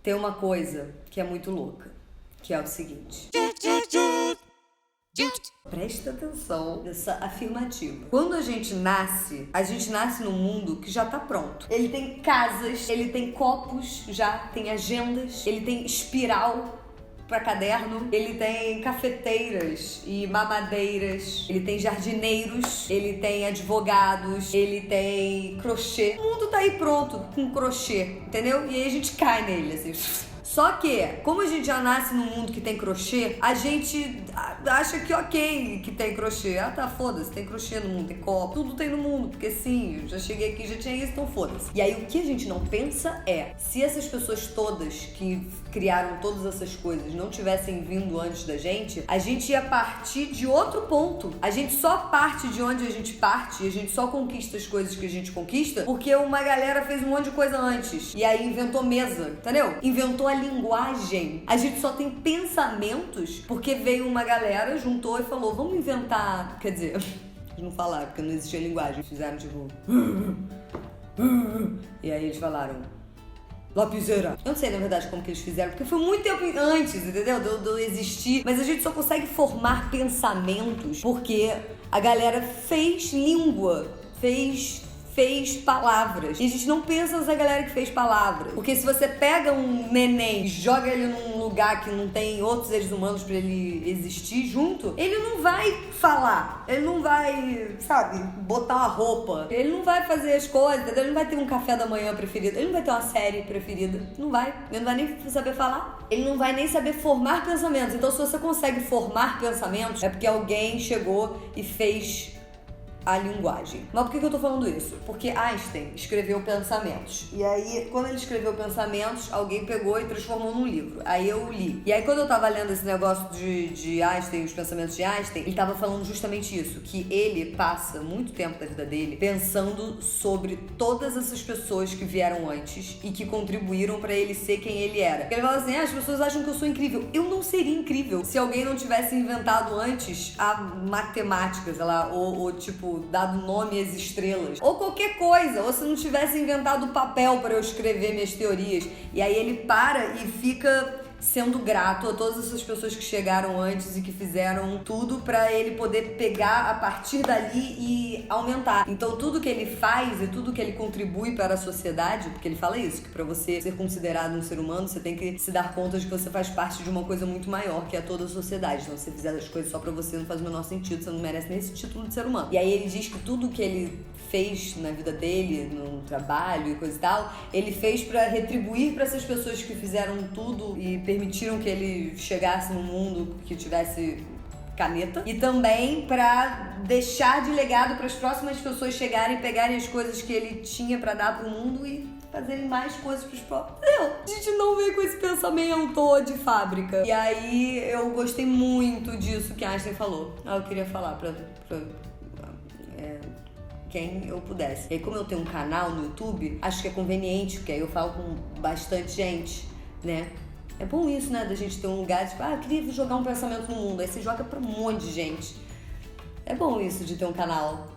Tem uma coisa que é muito louca, que é o seguinte. Presta atenção nessa afirmativa. Quando a gente nasce num mundo que já tá pronto. Ele tem casas, ele tem copos já, tem agendas, ele tem espiral pra caderno, ele tem cafeteiras e mamadeiras, ele tem jardineiros, ele tem advogados, ele tem crochê. O mundo tá aí pronto com crochê, entendeu? E aí a gente cai nele, assim. Só que, como a gente já nasce num mundo que tem crochê, a gente acha que ok que tem crochê. Ah, tá, foda-se, tem crochê no mundo, tem copo, tudo tem no mundo, porque sim, eu já cheguei aqui, já tinha isso, então foda-se. E aí o que a gente não pensa é, se essas pessoas todas que criaram todas essas coisas não tivessem vindo antes da gente, a gente ia partir de outro ponto. A gente só parte de onde a gente parte, e a gente só conquista as coisas que a gente conquista, porque uma galera fez um monte de coisa antes. E aí inventou mesa, entendeu? Inventou a linguagem. A gente só tem pensamentos porque veio uma galera, juntou e falou, vamos inventar... Quer dizer, eles não falaram porque não existia linguagem. Fizeram tipo... E aí eles falaram... Lapiseira. Eu não sei, na verdade, como que eles fizeram, porque foi muito tempo antes, entendeu? De eu existir. Mas a gente só consegue formar pensamentos porque a galera fez língua, fez palavras. E a gente não pensa nessa galera que fez palavras. Porque se você pega um neném e joga ele num lugar que não tem outros seres humanos pra ele existir junto, ele não vai falar. Ele não vai, sabe, botar uma roupa. Ele não vai fazer as coisas, entendeu? Ele não vai ter um café da manhã preferido. Ele não vai ter uma série preferida. Não vai. Ele não vai nem saber falar. Ele não vai nem saber formar pensamentos. Então, se você consegue formar pensamentos, é porque alguém chegou e fez a linguagem. Mas por que eu tô falando isso? Porque Einstein escreveu Pensamentos. E aí, quando ele escreveu Pensamentos, alguém pegou e transformou num livro. Aí eu li. E aí, quando eu tava lendo esse negócio de Einstein, os pensamentos de Einstein, ele tava falando justamente isso, que ele passa muito tempo da vida dele pensando sobre todas essas pessoas que vieram antes e que contribuíram pra ele ser quem ele era. Ele fala assim, as pessoas acham que eu sou incrível. Eu não seria incrível se alguém não tivesse inventado antes a matemática, sei lá, ou tipo, dado nome às estrelas, ou qualquer coisa, ou se não tivesse inventado papel para eu escrever minhas teorias. E aí ele para e fica sendo grato a todas essas pessoas que chegaram antes e que fizeram tudo pra ele poder pegar a partir dali e aumentar. Então tudo que ele faz e tudo que ele contribui para a sociedade, porque ele fala isso, que pra você ser considerado um ser humano, você tem que se dar conta de que você faz parte de uma coisa muito maior, que é toda a sociedade. Então se você fizer as coisas só pra você, não faz o menor sentido, você não merece nem esse título de ser humano. E aí ele diz que tudo que ele fez na vida dele, no trabalho e coisa e tal, ele fez pra retribuir pra essas pessoas que fizeram tudo e permitiram que ele chegasse num mundo que tivesse caneta, e também pra deixar de legado para as próximas pessoas chegarem, pegarem as coisas que ele tinha pra dar pro mundo e fazerem mais coisas pros próprios. A gente não veio com esse pensamento de fábrica. E aí eu gostei muito disso que Einstein falou. Eu queria falar pra quem eu pudesse. E aí, como eu tenho um canal no YouTube, acho que é conveniente, porque aí eu falo com bastante gente, né? É bom isso, né? Da gente ter um lugar, tipo, eu queria jogar um pensamento no mundo. Aí você joga pra um monte de gente. É bom isso de ter um canal.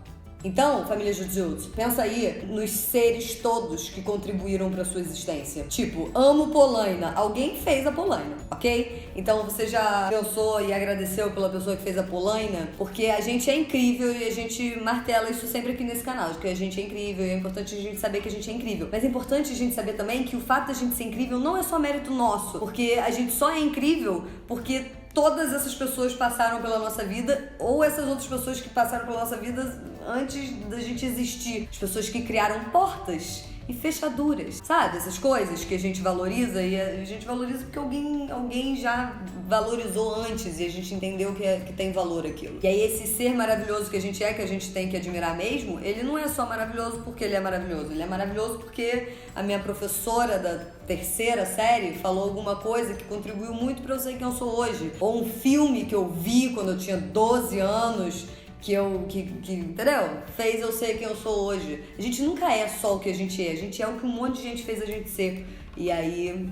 Então, família Jujutsu, pensa aí nos seres todos que contribuíram pra sua existência. Tipo, amo Polaina. Alguém fez a Polaina, ok? Então você já pensou e agradeceu pela pessoa que fez a Polaina? Porque a gente é incrível e a gente martela isso sempre aqui nesse canal, de que a gente é incrível e é importante a gente saber que a gente é incrível. Mas é importante a gente saber também que o fato da gente ser incrível não é só mérito nosso, porque a gente só é incrível porque todas essas pessoas passaram pela nossa vida, ou essas outras pessoas que passaram pela nossa vida antes da gente existir. As pessoas que criaram portas e fechaduras, sabe? Essas coisas que a gente valoriza, e a gente valoriza porque alguém já valorizou antes e a gente entendeu que tem valor aquilo. E aí esse ser maravilhoso que a gente é, que a gente tem que admirar mesmo, ele não é só maravilhoso porque ele é maravilhoso, ele é maravilhoso porque a minha professora da terceira série falou alguma coisa que contribuiu muito pra eu ser quem eu sou hoje. Ou um filme que eu vi quando eu tinha 12 anos, que entendeu? Fez eu ser quem eu sou hoje. A gente nunca é só o que a gente é o que um monte de gente fez a gente ser. E aí,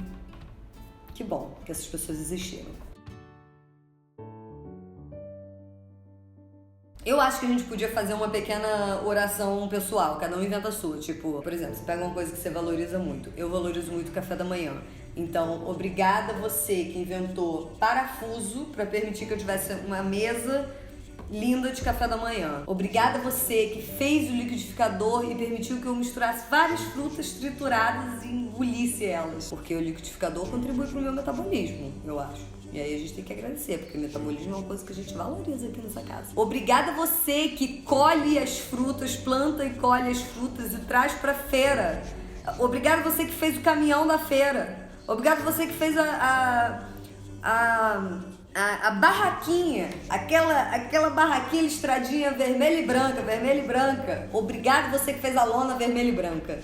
que bom que essas pessoas existiram. Eu acho que a gente podia fazer uma pequena oração pessoal, cada um inventa a sua. Tipo, por exemplo, você pega uma coisa que você valoriza muito. Eu valorizo muito o café da manhã. Então, obrigada você que inventou parafuso para permitir que eu tivesse uma mesa linda de café da manhã. Obrigada você que fez o liquidificador e permitiu que eu misturasse várias frutas trituradas e engolisse elas. Porque o liquidificador contribui para o meu metabolismo, eu acho. E aí a gente tem que agradecer, porque metabolismo é uma coisa que a gente valoriza aqui nessa casa. Obrigada você que colhe as frutas, planta e colhe as frutas e traz pra feira. Obrigada você que fez o caminhão da feira. Obrigada você que fez a barraquinha, aquela barraquinha listradinha vermelha e branca. Obrigada você que fez a lona vermelha e branca.